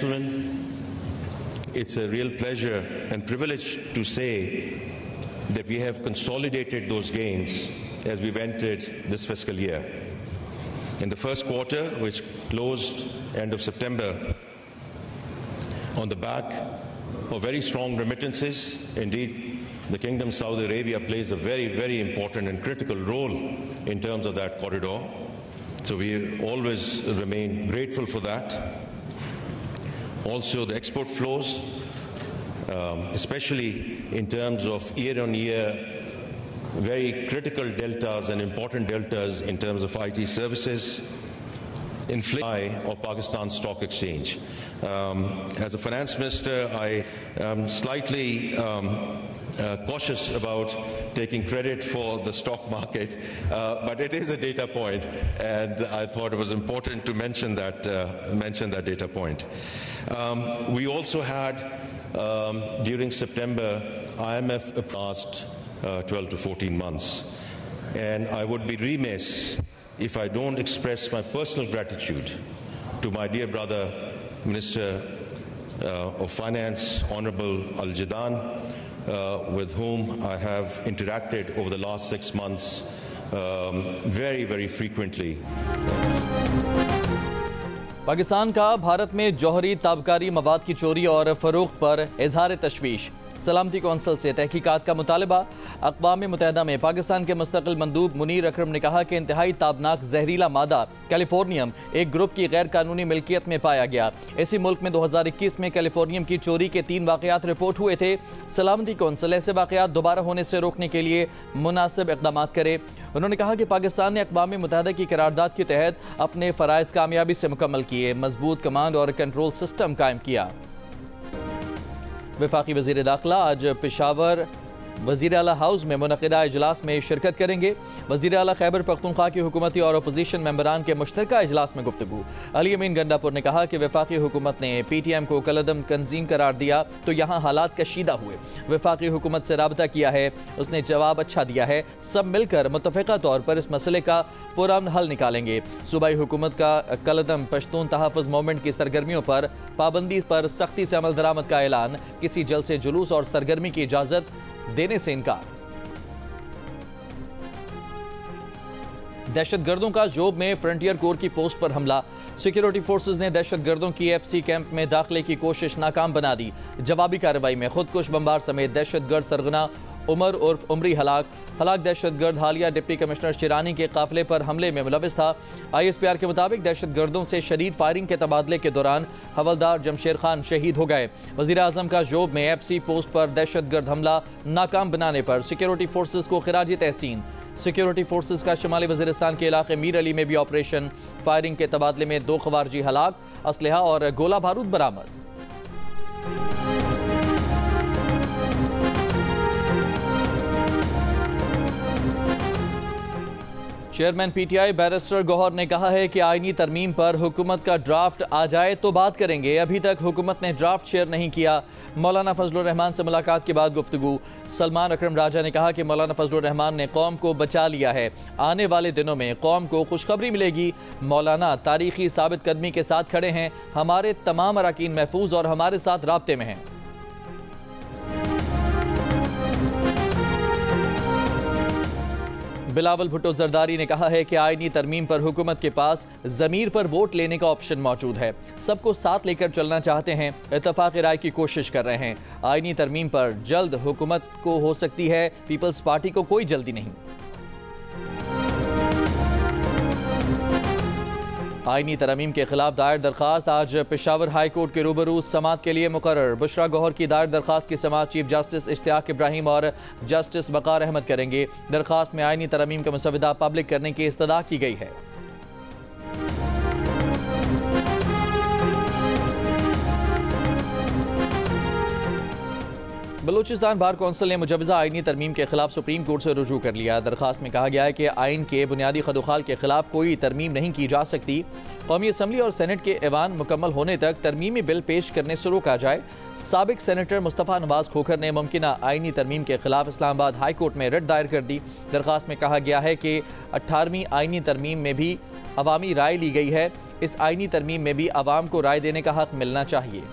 gentlemen, it's a real pleasure and privilege to say that we have consolidated those gains as we've entered this fiscal year. In the first quarter, which closed end of September, on the back of very strong remittances, indeed, the Kingdom of Saudi Arabia plays a very, very important and critical role in terms of that corridor. So we always remain grateful for that. Also, the export flows, especially in terms of year-on-year, very critical deltas and important deltas in terms of IT services, inflation of Pakistan Stock Exchange. As a finance minister, I am slightly cautious about taking credit for the stock market, but it is a data point, and I thought it was important to mention that data point. We also had during September IMF past 12 to 14 months, and I would be remiss if I don't express my personal gratitude to my dear brother, Minister of Finance, Honorable Al-Jadaan, with whom I have interacted over the last 6 months very, very frequently. Pakistan का भारत में जौहरी ताबकारी मवाद की चोरी और फरोख्त पर इजहार तशवीश। सलामती कौंसिल से तहकीकात का मुतालबा। अक़वाम मुत्तहिदा में पाकिस्तान के मुस्तक़िल मंदूब मुनीर अकरम ने कहा कि इंतहाई ताबनाक जहरीला मादा कैलिफोर्नियम एक ग्रुप की गैर कानूनी मिल्कियत में पाया गया। इसी मुल्क में 2021 में कैलिफोर्नियम की चोरी के 3 वाक़यात रिपोर्ट हुए थे। सलामती कौंसिल ऐसे वाक़यात दोबारा होने से रोकने के लिए मुनासिब इक़दाम करे। उन्होंने कहा कि पाकिस्तान ने अक़वाम मुत्तहिदा की करारदाद के तहत अपने फ़राइज़ कामयाबी से मुकम्मल किए, मजबूत कमांड और कंट्रोल सिस्टम कायम किया। वफाकी वज़ीर दाखिला आज पेशावर वज़ीर आला हाउस में मुनक़िदा इजलास में शिरकत करेंगे। वज़ीर आला खैबर पख्तूनख्वा की हुकूमती और अपोजिशन मेंबरान के मुश्तरका इजलास में गुफ्तगू। अली अमीन गंडापुर ने कहा कि वफाकी हुकूमत ने PTM को कलदम तंजीम करार दिया तो यहाँ हालात कशीदा हुए। वफाकी हुकूमत से राबता किया है, उसने जवाब अच्छा दिया है। सब मिलकर मुतफ़िक़ा तौर पर इस मसले का पुरअमन हल निकालेंगे। सूबाई हुकूमत का कलदम पश्तून तहफ़्फ़ुज़ मूवमेंट की सरगर्मियों पर पाबंदी पर सख्ती से अमल दरामद का ऐलान। किसी जलसे जुलूस और सरगर्मी की इजाज़त देने से इनकार। दहशतगर्दों का जोब में फ्रंटियर कोर की पोस्ट पर हमला। सिक्योरिटी फोर्सेज ने दहशतगर्दों की FC कैंप में दाखिले की कोशिश नाकाम बना दी। जवाबी कार्रवाई में खुदकुश बमबार समेत दहशतगर्द सरगना उमर उर्फ उमरी हलाक दहशतगर्द हालिया डिप्टी कमिश्नर शिरानी के काफिले पर हमले में मुलविस था। ISPR के मुताबिक दहशतगर्दों से शदीद फायरिंग के तबादले के दौरान हवलदार जमशेर खान शहीद हो गए। वज़ीर आज़म का जोब में FC पोस्ट पर दहशतगर्द हमला नाकाम बनाने पर सिक्योरिटी फोर्सेज को खिराज तहसीन। सिक्योरिटी फोर्सेज का शुमाली वज़ीरिस्तान के इलाके मीर अली में भी ऑपरेशन। फायरिंग के तबादले में 2 ख़वारजी हलाक, असलहा और गोला बारूद बरामद। चेयरमैन PTI बैरिस्टर गौहर ने कहा है कि आईनी तरमीम पर हुकूमत का ड्राफ्ट आ जाए तो बात करेंगे। अभी तक हुकूमत ने ड्राफ्ट शेयर नहीं किया। मौलाना फजलुर रहमान से मुलाकात के बाद गुफ्तगू। सलमान अकरम राजा ने कहा कि मौलाना फजलुर रहमान ने कौम को बचा लिया है। आने वाले दिनों में कौम को खुशखबरी मिलेगी। मौलाना तारीखी साबित कदमी के साथ खड़े हैं। हमारे तमाम अरकान महफूज और हमारे साथ राब्ते में हैं। बिलावल भुट्टो जरदारी ने कहा है कि आईनी तरमीम पर हुकूमत के पास ज़मीर पर वोट लेने का ऑप्शन मौजूद है। सबको साथ लेकर चलना चाहते हैं, इत्तफाक़ राय की कोशिश कर रहे हैं। आईनी तरमीम पर जल्द हुकूमत को हो सकती है, पीपल्स पार्टी को कोई जल्दी नहीं। आईनी तरमीम के खिलाफ दायर दरखास्त आज पेशावर हाई कोर्ट के रूबरू समाअत के लिए मुकर्रर। बुशरा गौहर की दायर दरखास्त की समाअत चीफ जस्टिस इश्तियाक इब्राहिम और जस्टिस वक़ार अहमद करेंगे। दरखास्त में आईनी तरमीम का मसवदा पब्लिक करने की इस्तदा की गई है। बलूचिस्तान बार कौंसिल ने मुजवज़ा आईनी तरमीम के खिलाफ सुप्रीम कोर्ट से रुजू कर लिया। दरखास्त में कहा गया है कि आइन के बुनियादी खदोखाल के खिलाफ कोई तरमीम नहीं की जा सकती। कौमी असम्बली और सेनेट के ऐवान मुकम्मल होने तक तरमीमी बिल पेश करने से रोका जाए। साबिक सेनेटर मुस्तफ़ा नवाज खोखर ने मुमकिना आईनी तरमीम के खिलाफ इस्लामाबाद हाई कोर्ट में रिट दायर कर दी। दरखास्त में कहा गया है कि 18वीं आईनी तरमीम में भी अवामी राय ली गई है। इस आईनी तरमीम में भी आवाम को राय देने का हक मिलना चाहिए।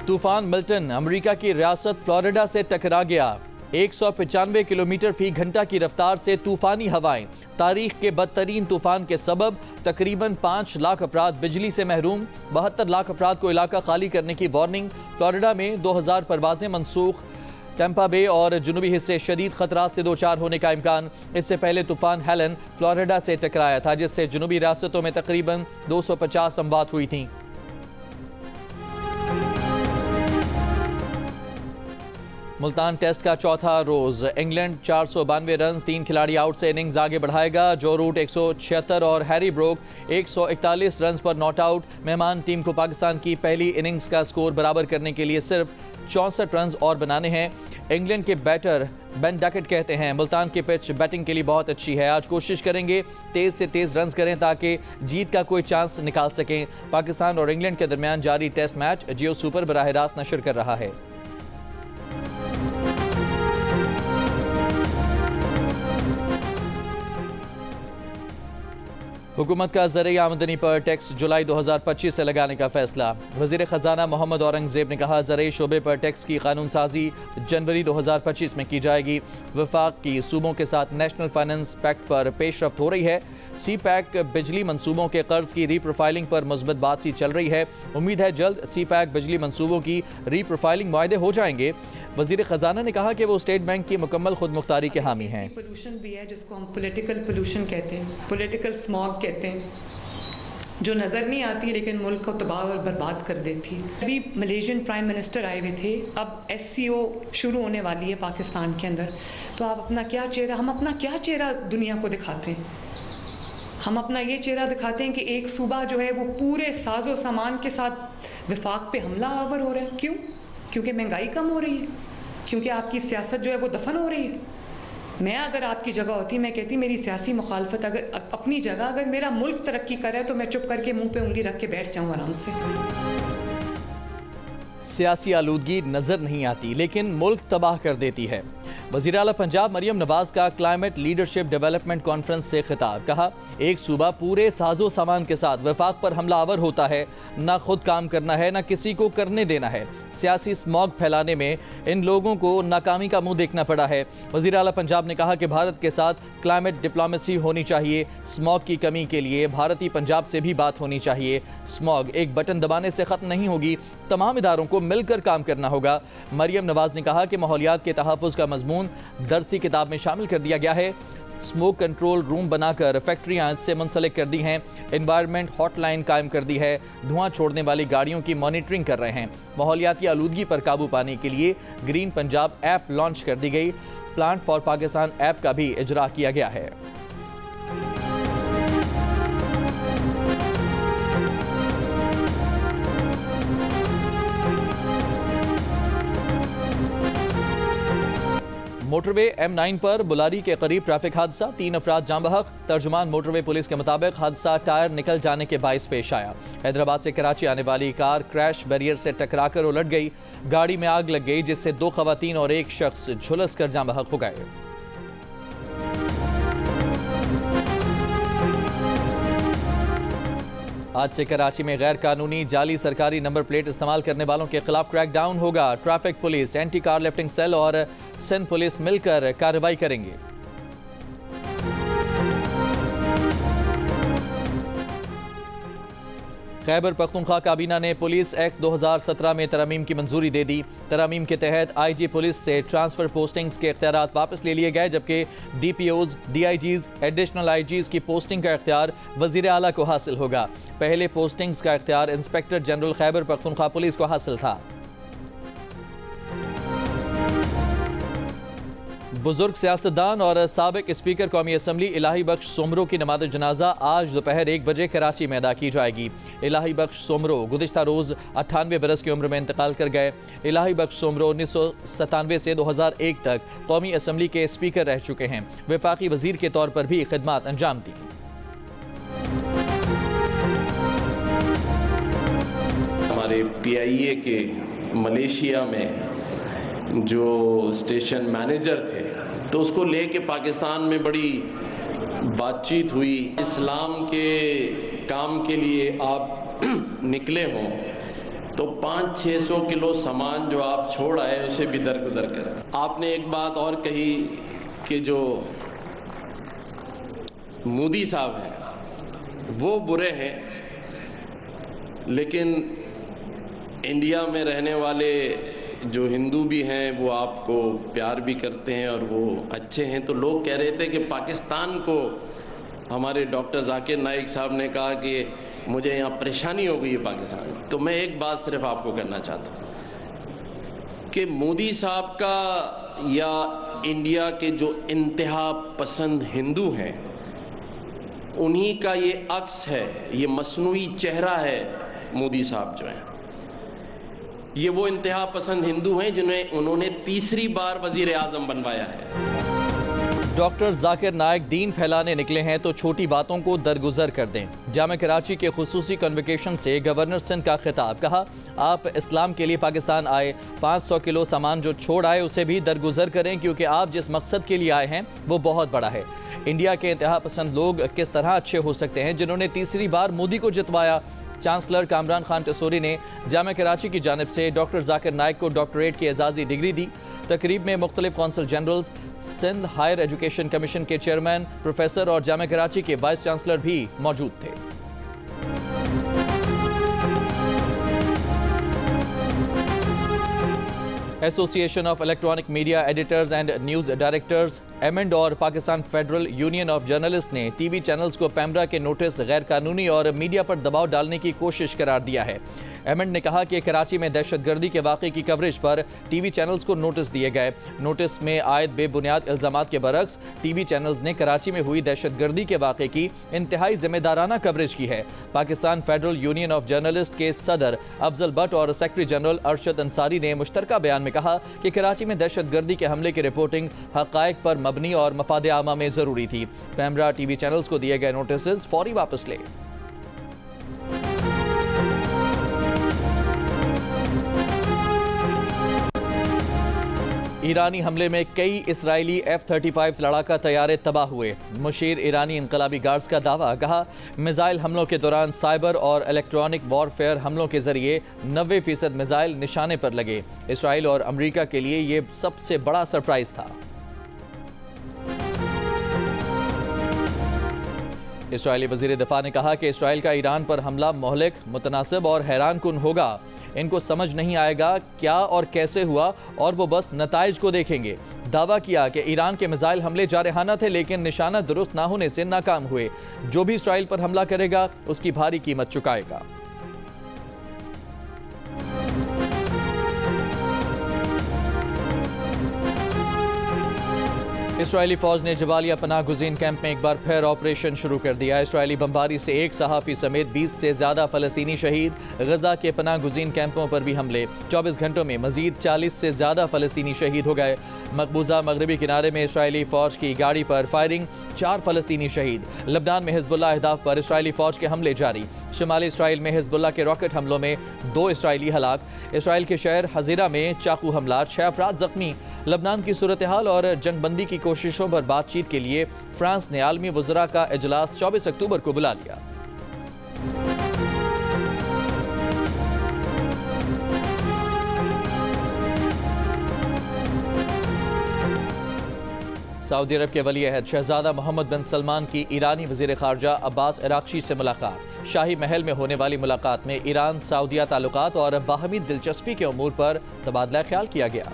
तूफान मिल्टन अमेरिका की रियासत फ्लोरिडा से टकरा गया। 195 किलोमीटर फी घंटा की रफ्तार से तूफानी हवाएं, तारीख के बदतरीन तूफान के सबब तकरीबन 5 लाख अफराद बिजली से महरूम, 72 लाख अफराद को इलाका खाली करने की वार्निंग। फ्लोरिडा में 2000 परवाजें मनसूख। टैंपा बे और जुनूबी हिस्से शदीद खतरात से दो चार होने का इम्कान। इससे पहले तूफान हेलन फ्लोरिडा से टकराया था, जिससे जुनूबी रियासतों में तकरीबन 250 अमवात हुई थी। मुल्तान टेस्ट का चौथा रोज इंग्लैंड 492 रन, 3 खिलाड़ी आउट से इनिंग्स आगे बढ़ाएगा। जो रूट 176 और हैरी ब्रोक 141 रन पर नॉट आउट। मेहमान टीम को पाकिस्तान की पहली इनिंग्स का स्कोर बराबर करने के लिए सिर्फ 64 रन और बनाने हैं। इंग्लैंड के बैटर बेन डकेट कहते हैं मुल्तान की पिच बैटिंग के लिए बहुत अच्छी है, आज कोशिश करेंगे तेज से तेज रन करें ताकि जीत का कोई चांस निकाल सकें। पाकिस्तान और इंग्लैंड के दरमियान जारी टेस्ट मैच जियो सुपर बराह रास्त नशर कर रहा है। हुकूमत का ज़रिए आमदनी पर टैक्स जुलाई 2025 से लगाने का फैसला। वज़ीर ख़जाना मोहम्मद औरंगज़ेब ने कहा ज़रिए शोबे पर टैक्स की कानून साजी जनवरी 2025 में की जाएगी। वफाक की सूबों के साथ नेशनल फाइनेंस पैक्ट पर पेशरफ्त हो रही है। सी पैक बिजली मनसूबों के कर्ज की रीप्रोफाइलिंग पर मुस्बत बातचीत चल रही है। उम्मीद है जल्द सी पैक बिजली मनसूबों की रीप्रोफाइलिंग मुआहदे हो जाएंगे। वज़ीर ख़जाना ने कहा कि वो स्टेट बैंक की मुकम्मल खुद मुख्तारी के हामी हैं। पोल्यूशन भी है जिसको हम पॉलिटिकल पोल्यूशन कहते हैं, पॉलिटिकल स्मॉग कहते हैं, जो नज़र नहीं आती लेकिन मुल्क को तबाह और बर्बाद कर देती है। अभी मलेशियन प्राइम मिनिस्टर आए हुए थे, अब SCO शुरू होने वाली है पाकिस्तान के अंदर, तो आप हम अपना क्या चेहरा दुनिया को दिखाते हैं? हम अपना ये चेहरा दिखाते हैं कि एक सूबा जो है वो पूरे साजो सामान के साथ वफाक पे हमला आवर हो रहा है। क्यों? क्योंकि महंगाई कम हो रही है, क्योंकि आपकी सियासत जो है वो दफन हो रही है। मैं अगर आपकी जगह होती, मैं कहती मेरी सियासी मुखालफत अगर अपनी जगह, अगर मेरा मुल्क तरक्की करे तो मैं चुप करके मुंह पे उंगली रख के बैठ जाऊं आराम से। सियासी आलूदगी नजर नहीं आती लेकिन मुल्क तबाह कर देती है। वज़ीर आला पंजाब मरियम नवाज का क्लाइमेट लीडरशिप डेवलपमेंट कॉन्फ्रेंस से खिताब। कहा एक सूबा पूरे साजो सामान के साथ वफाक पर हमला आवर होता है, ना खुद काम करना है ना किसी को करने देना है। सियासी स्मॉग फैलाने में इन लोगों को नाकामी का मुंह देखना पड़ा है। वज़ीर आला पंजाब ने कहा कि भारत के साथ क्लाइमेट डिप्लोमेसी होनी चाहिए। स्मॉग की कमी के लिए भारतीय पंजाब से भी बात होनी चाहिए। स्मॉग एक बटन दबाने से ख़त्म नहीं होगी, तमाम इदारों को मिलकर काम करना होगा। मरियम नवाज ने कहा कि माहौलियात के तहफ़्फ़ुज़ का मजमून दरसी किताब में शामिल कर दिया गया है। स्मोक कंट्रोल रूम बनाकर फैक्ट्रियां से मुंसलिक कर दी हैं। एनवायरनमेंट हॉटलाइन कायम कर दी है। धुआं छोड़ने वाली गाड़ियों की मॉनिटरिंग कर रहे हैं। माहौलियाती आलूदगी पर काबू पाने के लिए ग्रीन पंजाब ऐप लॉन्च कर दी गई। प्लांट फॉर पाकिस्तान ऐप का भी इजरा किया गया है। मोटरवे M9 पर बुलारी के करीब ट्रैफिक हादसा, 3 अफराद जान बहक। तर्जुमान मोटरवे पुलिस के मुताबिक हादसा टायर निकल जाने के बाइस पेश आया। हैदराबाद से कराची आने वाली कार क्रैश बैरियर से टकराकर उलट गई। गाड़ी में आग लग गई जिससे 2 खवातीन और 1 शख्स झुलस कर जान बहक हो गए। आज से कराची में गैर कानूनी जाली सरकारी नंबर प्लेट इस्तेमाल करने वालों के खिलाफ क्रैकडाउन होगा। Traffic police, anti car lifting cell और सिंध पुलिस मिलकर कार्रवाई करेंगे। खैबर पख्तूनख्वा काबीना ने पुलिस एक्ट 2017 में तरमीम की मंजूरी दे दी। तरमीम के तहत IG पुलिस से ट्रांसफर पोस्टिंग्स के इख्तियारात वापस ले लिए गए, जबकि DPOs, DIGs, एडिशनल IGs की पोस्टिंग का इख्तियार वज़ीर आला को हासिल होगा। पहले पोस्टिंग्स का इख्तियार inspector general Khyber Pakhtunkhwa police को हासिल था। बुजुर्ग सियासतदान और साबिक स्पीकर कौमी असम्बली इलाही बख्श सोमरो की नमाज जनाजा आज दोपहर 1 बजे कराची में अदा की जाएगी। इलाही बख्श सोमरो गुज़िश्ता रोज़ 98 बरस की उम्र में इंतकाल कर गए। इलाही बख्श सोमरो 1997 से 2001 तक कौमी असम्बली के स्पीकर रह चुके हैं। वफाकी वजीर के तौर पर भी खिदमात अंजाम दी। हमारे PIA के मलेशिया में जो स्टेशन मैनेजर थे, तो उसको लेके पाकिस्तान में बड़ी बातचीत हुई। इस्लाम के काम के लिए आप निकले हों तो 500-600 किलो सामान जो आप छोड़ आए उसे भी दरगुजर कर। आपने एक बात और कही कि जो मोदी साहब हैं वो बुरे हैं, लेकिन इंडिया में रहने वाले जो हिंदू भी हैं वो आपको प्यार भी करते हैं और वो अच्छे हैं। तो लोग कह रहे थे कि पाकिस्तान को, हमारे डॉक्टर जाकिर नाइक साहब ने कहा कि मुझे यहाँ परेशानी हो गई है पाकिस्तान। तो मैं एक बात सिर्फ आपको करना चाहता हूँ कि मोदी साहब का या इंडिया के जो इंतहा पसंद हिंदू हैं उन्हीं का ये अक्स है, ये मसनूई चेहरा है। मोदी साहब जो हैं ये वो इंतहा पसंद हिंदू हैं जिन्हें उन्होंने तीसरी बार वजीर आज़म बनवाया है। डॉक्टर जाकिर नाइक दीन फैलाने निकले हैं तो छोटी बातों को दरगुजर कर दें। जामे कराची के खुसूसी कन्वोकेशन से गवर्नर सिंध का खिताब। कहा, आप इस्लाम के लिए पाकिस्तान आए, 500 किलो सामान जो छोड़ आए उसे भी दरगुजर करें, क्योंकि आप जिस मकसद के लिए आए हैं वो बहुत बड़ा है। इंडिया के इंतहा पसंद लोग किस तरह अच्छे हो सकते हैं जिन्होंने तीसरी बार मोदी को जितवाया। चांसलर कामरान खान टेसोरी ने जामे कराची की जानिब से डॉक्टर जाकिर नाइक को डॉक्टरेट की एजाज़ी डिग्री दी। तकरीब में मुख्तलिफ consul generals, Sindh higher education commission के चेयरमैन, प्रोफेसर और जामे कराची के वाइस चांसलर भी मौजूद थे। Association of electronic media editors and news directors एमेंड और Pakistan federal union of journalist ने टीवी चैनल्स को पैमरा के नोटिस गैर कानूनी और मीडिया पर दबाव डालने की कोशिश करार दिया है। एमेंड ने कहा कि कराची में दहशतगर्दी के वाक़े की कवरेज पर टीवी चैनल्स को नोटिस दिए गए। नोटिस में आयद बेबुनियाद इल्ज़ामात के बरक्स टीवी चैनल्स ने कराची में हुई दहशतगर्दी के वाक़े की इंतहाई जिम्मेदाराना कवरेज की है। Pakistan federal union of journalist के सदर अफजल भट्ट और सेक्रेटरी जनरल अरशद अंसारी ने मुश्तरका बयान में कहा कि कराची में दहशतगर्दी के हमले की रिपोर्टिंग हक़ाइक़ पर मबनी और मफाद आमा में ज़रूरी थी। पैमरा टीवी चैनल्स को दिए गए नोटिस फौरी वापस ले। ईरानी हमले में कई इसराइली F-35 लड़ाका तैयारे तबाह हुए। मुशीर ईरानी इनकलाबी गार्ड्स का दावा। कहा, मिसाइल हमलों के दौरान साइबर और इलेक्ट्रॉनिक वॉरफेयर हमलों के जरिए 90% मिसाइल निशाने पर लगे। इसराइल और अमेरिका के लिए ये सबसे बड़ा सरप्राइज था। इसराइली वजीर दिफा ने कहा कि इसराइल का ईरान पर हमला मोहलिक, मुतनासिब और हैरान कुन होगा। इनको समझ नहीं आएगा क्या और कैसे हुआ और वो बस नताइज को देखेंगे। दावा किया कि ईरान के मिसाइल हमले जारहाना थे लेकिन निशाना दुरुस्त ना होने से नाकाम हुए। जो भी इसराइल पर हमला करेगा उसकी भारी कीमत चुकाएगा। इसराइली फौज ने जबालिया पनाह गुज़ीन कैंप में एक बार फिर ऑपरेशन शुरू कर दिया। इसराइली बमबारी से एक सहाफ़ी समेत 20 से ज़्यादा फ़लस्तीनी शहीद। गजा के पनाह गुज़ीन कैंपों पर भी हमले। 24 घंटों में मज़ीद 40 से ज़्यादा फ़लस्तीनी शहीद हो गए। मकबूजा मगरबी किनारे में इसराइली फ़ौज की गाड़ी पर फायरिंग, 4 फ़लस्तीनी शहीद। लबनान में हिज़्बुल्लाह अहदाफ पर इसराइली फ़ौज के हमले जारी। शुमाली इसराइल में हिज़्बुल्लाह के रॉकेट हमलों में 2 इसराइली हलाक। इसराइल के शहर हज़ीरा में चाकू हमला, 6 अफराद जख्मी। लबनान की सूरत हाल और जंगबंदी की कोशिशों पर बातचीत के लिए फ्रांस ने आलमी वज़रा का इजलास 24 अक्टूबर को बुला लिया। सऊदी अरब के वली अहद शहजादा मोहम्मद बिन सलमान की ईरानी वज़ीर ख़ारजा अब्बास अराक़ची से मुलाकात। शाही महल में होने वाली मुलाकात में ईरान सऊदिया ताल्लुकात और बाहमी दिलचस्पी के उमूर पर तबादला ख्याल किया गया।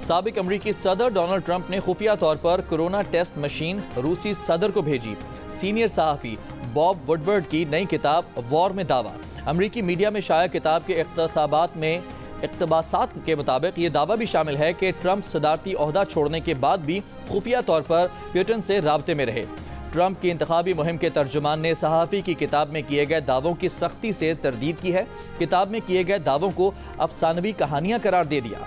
साबिक अमरीकी सदर डोनाल्ड ट्रंप ने खुफिया तौर पर कोरोना टेस्ट मशीन रूसी सदर को भेजी। सीनियर सहाफ़ी बॉब वुडवर्ड की नई किताब वॉर में दावा। अमरीकी मीडिया में शाया किताब के इख्तिताबात में इक़्तिबासात के मुताबिक ये दावा भी शामिल है कि ट्रंप सदारती ओहदा छोड़ने के बाद भी खुफिया तौर पर पुतिन से राब्ते में रहे। ट्रंप की इंतखाबी मुहिम के तर्जुमान ने सहाफ़ी की किताब में किए गए दावों की सख्ती से तरदीद की है। किताब में किए गए दावों को अफसानवी कहानियां करार दे दिया।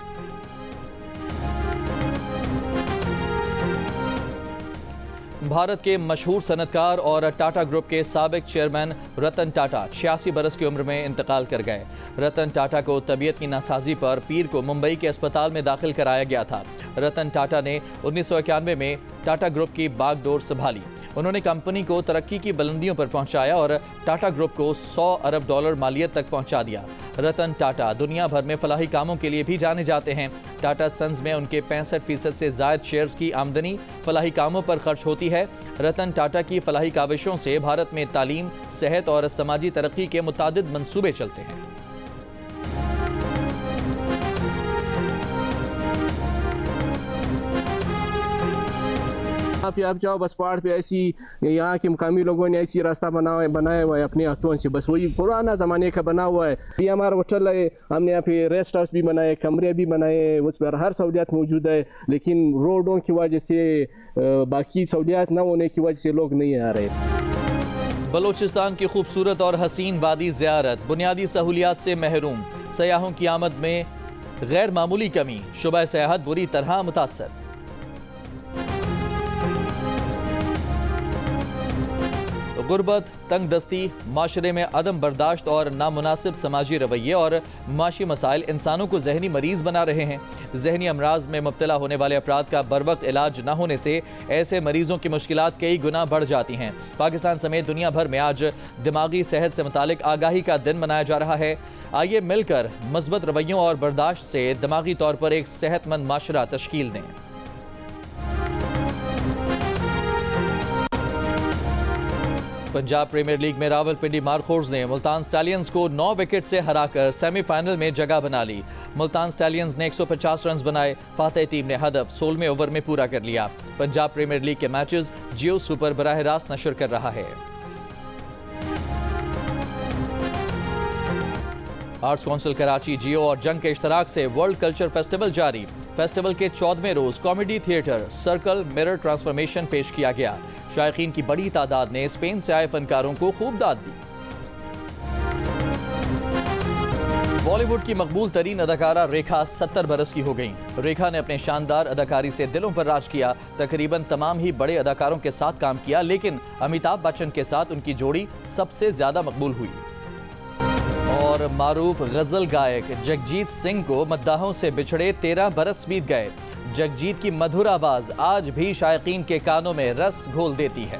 भारत के मशहूर सनतकार और टाटा ग्रुप के साबिक चेयरमैन रतन टाटा 86 बरस की उम्र में इंतकाल कर गए। रतन टाटा को तबीयत की नासाजी पर पीर को मुंबई के अस्पताल में दाखिल कराया गया था। रतन टाटा ने 1991 में टाटा ग्रुप की बागडोर संभाली। उन्होंने कंपनी को तरक्की की बुलंदियों पर पहुंचाया और टाटा ग्रुप को $100 अरब मालियत तक पहुंचा दिया। रतन टाटा दुनिया भर में फलाही कामों के लिए भी जाने जाते हैं। टाटा सन्स में उनके 65% से ज़ायद शेयर्स की आमदनी फलाही कामों पर खर्च होती है। रतन टाटा की फलाही काविशों से भारत में तालीम, सेहत और समाजी तरक्की के मुतादिद मंसूबे चलते हैं। आप जाओ बस पहाड़ पे ऐसी यहाँ के मुकामी लोगों ने ऐसी रास्ता बनाया हुआ है अपने हाथों से, बस वही पुराना ज़माने का बना हुआ है। ये हमारा होटल है, हमने यहाँ पे रेस्ट हाउस भी बनाए, कमरे भी बनाए, उस पर हर सहूलियत मौजूद है। लेकिन रोडों की वजह से, बाकी सहूलियत न होने की वजह से लोग नहीं आ रहे। बलोचिस्तान की खूबसूरत और हसीन वादी ज़ियारत बुनियादी सहूलियात से महरूम, सयाहों की आमद में गैर मामूली कमी, शुबा सयाहत बुरी तरह मुतासर। गुर्बत, तंग दस्ती, माशरे में अदम बर्दाश्त और नामुनासिब समाजी रवैये और माशी मसाइल इंसानों को जहनी मरीज बना रहे हैं। जहनी अमराज में मुब्तला होने वाले अफराद का बरवक्त इलाज न होने से ऐसे मरीजों की मुश्किलात कई गुना बढ़ जाती हैं। पाकिस्तान समेत दुनिया भर में आज दिमागी सेहत से मुतालिक आगाही का दिन मनाया जा रहा है। आइए मिलकर मस्बत रवैयों और बर्दाश्त से दिमागी तौर पर एक सेहतमंद माशरा तश्कील दें। पंजाब प्रीमियर लीग में रावलपिंडी मारखोर्स ने मुल्तान स्टैलियंस को 9 विकेट से हराकर सेमीफाइनल में जगह बना ली। मुल्तान स्टैलियंस ने 150 रन बनाए। फातेह टीम ने हदफ 16वें ओवर में पूरा कर लिया। पंजाब प्रीमियर लीग के मैचेस जियो सुपर बराह रास्त नशर कर रहा है। आर्ट्स काउंसिल कराची, जियो और जंग के इश्तराक से वर्ल्ड कल्चर फेस्टिवल जारी। फेस्टिवल के 14वें रोज comedy theatre circle mirror transformation पेश किया गया। शायकीन की बड़ी तादाद ने स्पेन से आए फनकारों को खूब दाद दी। बॉलीवुड की मकबूल तरीन अदाकारा रेखा 70 बरस की हो गईं। रेखा ने अपने शानदार अदाकारी से दिलों पर राज किया। तकरीबन तमाम ही बड़े अदाकारों के साथ काम किया, लेकिन अमिताभ बच्चन के साथ उनकी जोड़ी सबसे ज्यादा मकबूल हुई। और मारूफ गजल गायक जगजीत सिंह को मद्दाहों से बिछड़े 13 बरस बीत गए। जगजीत की मधुर आवाज आज भी शायकीन के कानों में रस घोल देती है।